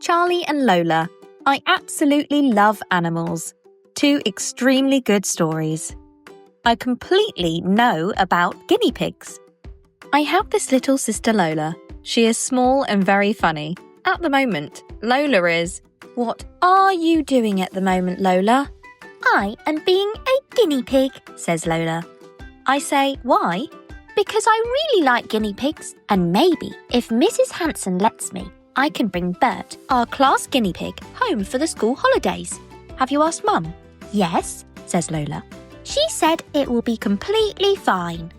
Charlie and Lola. I absolutely love animals. 2 extremely good stories. I completely know about guinea pigs. I have this little sister Lola. She is small and very funny. At the moment, Lola is... What are you doing at the moment, Lola? I am being a guinea pig, says Lola. I say, why? Because I really like guinea pigs, and maybe, if Mrs. Hanson lets me, I can bring Bert, our class guinea pig, home for the school holidays. Have you asked Mum? Yes, says Lola. She said it will be completely fine.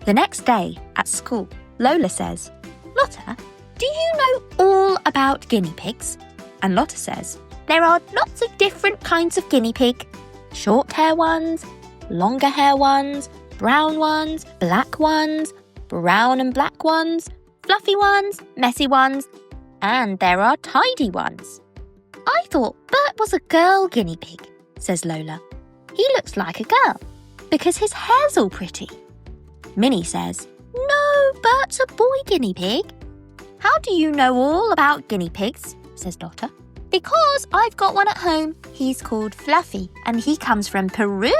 The next day, at school, Lola says, Lotta, do you know all about guinea pigs? And Lotta says, there are lots of different kinds of guinea pig. Short hair ones, longer hair ones, brown ones, black ones, brown and black ones, fluffy ones, messy ones, and there are tidy ones. I thought Bert was a girl guinea pig, says Lola. He looks like a girl because his hair's all pretty. Minnie says, no, Bert's a boy guinea pig. How do you know all about guinea pigs? Says Lotta. Because I've got one at home. He's called Fluffy and he comes from Peru.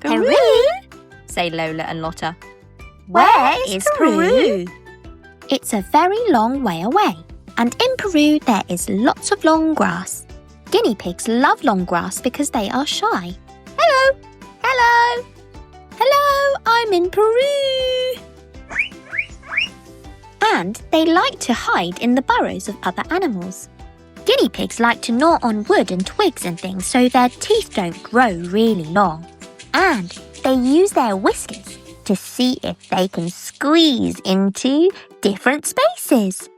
Peru? Say Lola and Lotta. Where is Peru? It's a very long way away, and in Peru there is lots of long grass. Guinea pigs love long grass because they are shy. Hello! Hello! Hello, I'm in Peru! And they like to hide in the burrows of other animals. Guinea pigs like to gnaw on wood and twigs and things so their teeth don't grow really long. And they use their whiskers to see if they can squeeze into different spaces.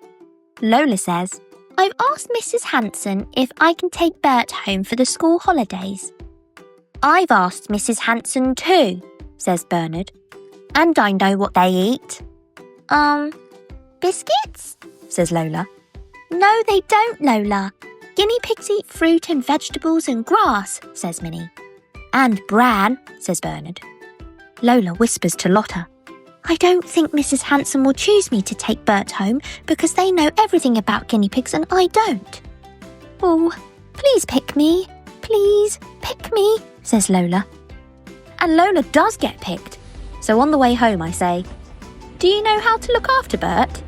Lola says, I've asked Mrs. Hanson if I can take Bert home for the school holidays. I've asked Mrs. Hanson too, says Bernard. And I know what they eat. Biscuits? Says Lola. No, they don't, Lola. Guinea pigs eat fruit and vegetables and grass, says Minnie. And bran, says Bernard. Lola whispers to Lotta, I don't think Mrs. Hanson will choose me to take Bert home because they know everything about guinea pigs and I don't. Oh, please pick me. Please pick me, says Lola. And Lola does get picked. So on the way home I say, do you know how to look after Bert?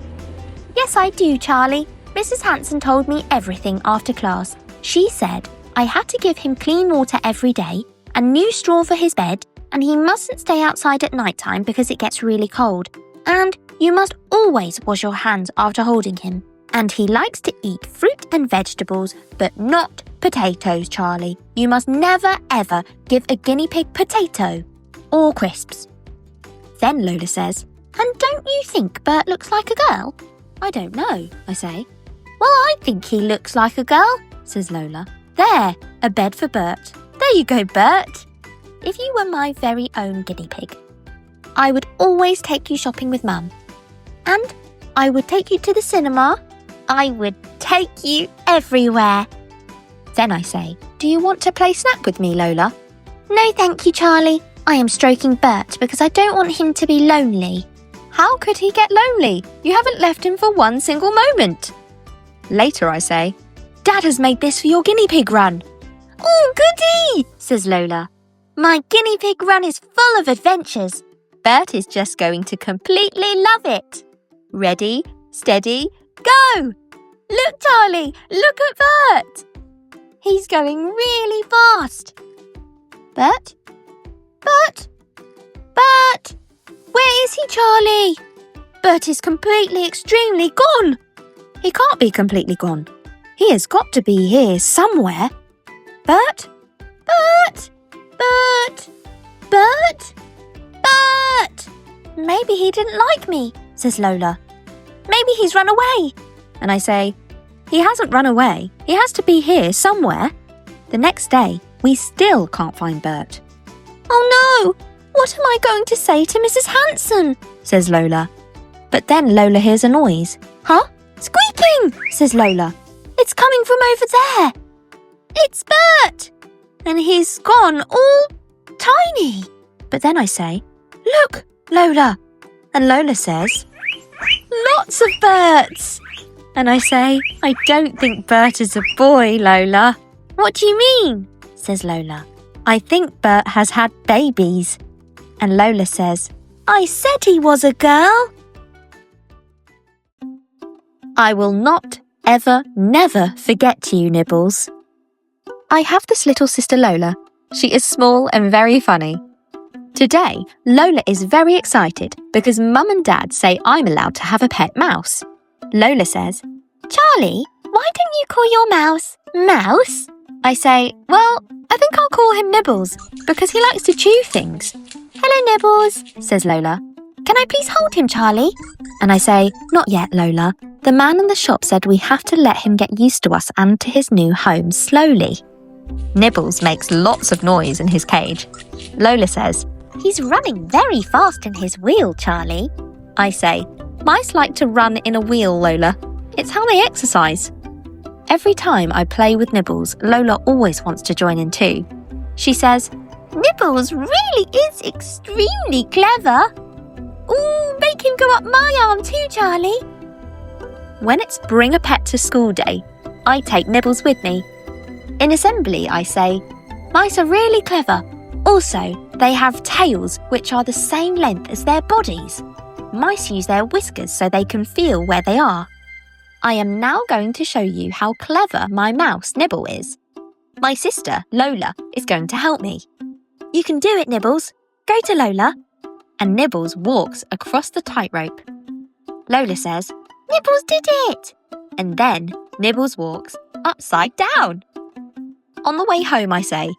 Yes, I do, Charlie. Mrs. Hanson told me everything after class. She said I had to give him clean water every day and new straw for his bed, and he mustn't stay outside at night time because it gets really cold. And you must always wash your hands after holding him. And he likes to eat fruit and vegetables, but not potatoes, Charlie. You must never, ever give a guinea pig potato or crisps. Then Lola says, and don't you think Bert looks like a girl? I don't know, I say. Well, I think he looks like a girl, says Lola. There, a bed for Bert. There you go, Bert. If you were my very own guinea pig, I would always take you shopping with Mum. And I would take you to the cinema. I would take you everywhere. Then I say, do you want to play snap with me, Lola? No, thank you, Charlie. I am stroking Bert because I don't want him to be lonely. How could he get lonely? You haven't left him for one single moment. Later I say, Dad has made this for your guinea pig run. Oh, goody, says Lola. My guinea pig run is full of adventures. Bert is just going to completely love it. Ready, steady, go! Look, Charlie, look at Bert. He's going really fast. Bert? Bert? Bert? Where is he, Charlie? Bert is completely, extremely gone. He can't be completely gone. He has got to be here somewhere. Bert? Bert? Bert? Bert? Bert? Maybe he didn't like me, says Lola. Maybe he's run away. And I say, he hasn't run away. He has to be here somewhere. The next day, we still can't find Bert. Oh no! What am I going to say to Mrs. Hanson? Says Lola. But then Lola hears a noise. Huh? Squeaking, says Lola. It's coming from over there. It's Bert. And he's gone all tiny. But then I say, look, Lola. And Lola says, lots of Berts. And I say, I don't think Bert is a boy, Lola. What do you mean? Says Lola. I think Bert has had babies. And Lola says, I said he was a girl. I will not, ever, never forget you, Nibbles. I have this little sister Lola. She is small and very funny. Today, Lola is very excited because Mum and Dad say I'm allowed to have a pet mouse. Lola says, Charlie, why don't you call your mouse Mouse? I say, well, I think I'll call him Nibbles because he likes to chew things. Hello, Nibbles, says Lola. Can I please hold him, Charlie? And I say, not yet, Lola. The man in the shop said we have to let him get used to us and to his new home slowly. Nibbles makes lots of noise in his cage. Lola says, he's running very fast in his wheel, Charlie. I say, mice like to run in a wheel, Lola. It's how they exercise. Every time I play with Nibbles, Lola always wants to join in too. She says, Nibbles really is extremely clever. Ooh, make him go up my arm too, Charlie. When it's bring a pet to school day, I take Nibbles with me. In assembly, I say, mice are really clever. Also, they have tails which are the same length as their bodies. Mice use their whiskers so they can feel where they are. I am now going to show you how clever my mouse Nibble is. My sister, Lola, is going to help me. You can do it, Nibbles. Go to Lola. And Nibbles walks across the tightrope. Lola says, Nibbles did it! And then Nibbles walks upside down. On the way home, I say,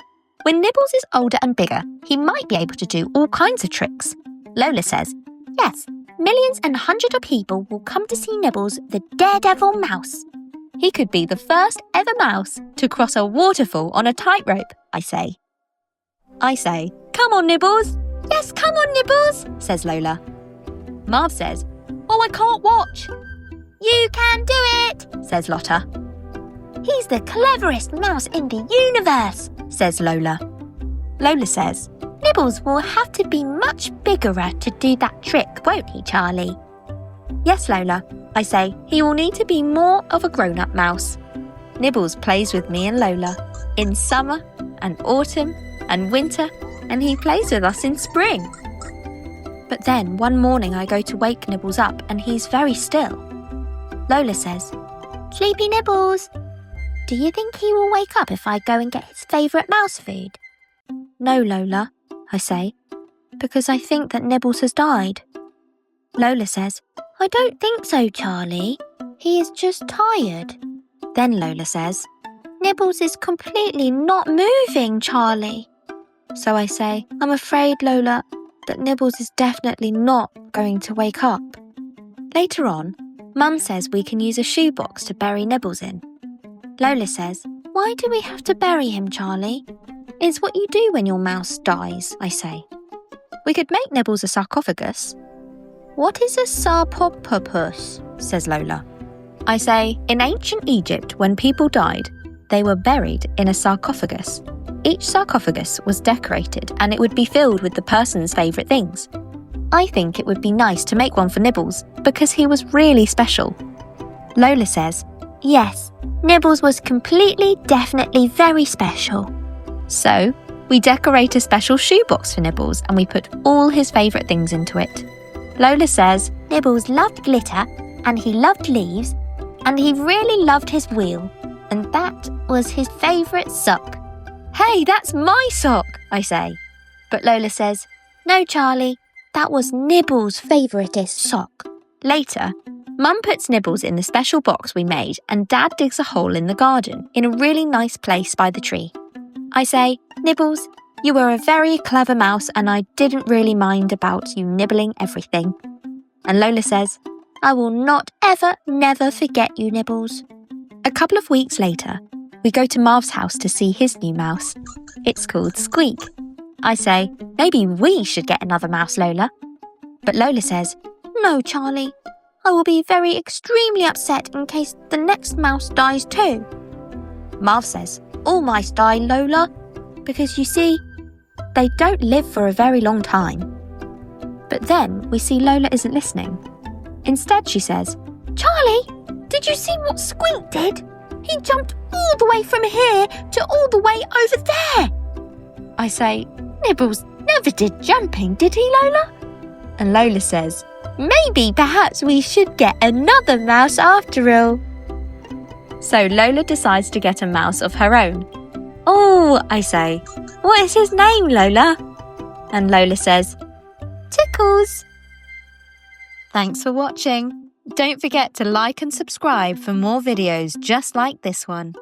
when Nibbles is older and bigger, he might be able to do all kinds of tricks. Lola says, yes, millions and hundreds of people will come to see Nibbles, the daredevil mouse. He could be the first ever mouse to cross a waterfall on a tightrope, I say. Come on, Nibbles. Yes, come on, Nibbles, says Lola. Marv says, oh, I can't watch. You can do it, says Lotta. He's the cleverest mouse in the universe, says Lola. Lola says, Nibbles will have to be much bigger to do that trick, won't he, Charlie? Yes, Lola. I say, he will need to be more of a grown-up mouse. Nibbles plays with me and Lola in summer and autumn and winter, and he plays with us in spring. But then one morning I go to wake Nibbles up and he's very still. Lola says, Sleepy Nibbles, do you think he will wake up if I go and get his favourite mouse food? No, Lola, I say, because I think that Nibbles has died. Lola says, I don't think so, Charlie. He is just tired. Then Lola says, Nibbles is completely not moving, Charlie. So I say, I'm afraid, Lola, that Nibbles is definitely not going to wake up. Later on, Mum says we can use a shoebox to bury Nibbles in. Lola says, why do we have to bury him, Charlie? It's what you do when your mouse dies, I say. We could make Nibbles a sarcophagus. What is a sarcophagus? Says Lola. I say, in ancient Egypt, when people died, they were buried in a sarcophagus. Each sarcophagus was decorated and it would be filled with the person's favourite things. I think it would be nice to make one for Nibbles because he was really special. Lola says, yes, Nibbles was completely, definitely very special. So, we decorate a special shoebox for Nibbles and we put all his favourite things into it. Lola says, Nibbles loved glitter and he loved leaves and he really loved his wheel and that was his favourite sock. Hey, that's my sock, I say. But Lola says, no, Charlie, that was Nibbles' favouriteest sock. Later, Mum puts Nibbles in the special box we made and Dad digs a hole in the garden in a really nice place by the tree. I say, Nibbles, you were a very clever mouse and I didn't really mind about you nibbling everything. And Lola says, I will not ever, never forget you, Nibbles. A couple of weeks later, we go to Marv's house to see his new mouse. It's called Squeak. I say, maybe we should get another mouse, Lola. But Lola says, no, Charlie. I will be very extremely upset in case the next mouse dies too. Marv says, all mice die, Lola, because you see, they don't live for a very long time. But then we see Lola isn't listening. Instead, she says, Charlie, Did you see what Squeak did? He jumped all the way from here to all the way over there. I say, Nibbles never did jumping, did he, Lola? And Lola says, maybe perhaps we should get another mouse after all. So Lola decides to get a mouse of her own. Oh, I say, what is his name, Lola? And Lola says, Tickles. Thanks for watching. Don't forget to like and subscribe for more videos just like this one.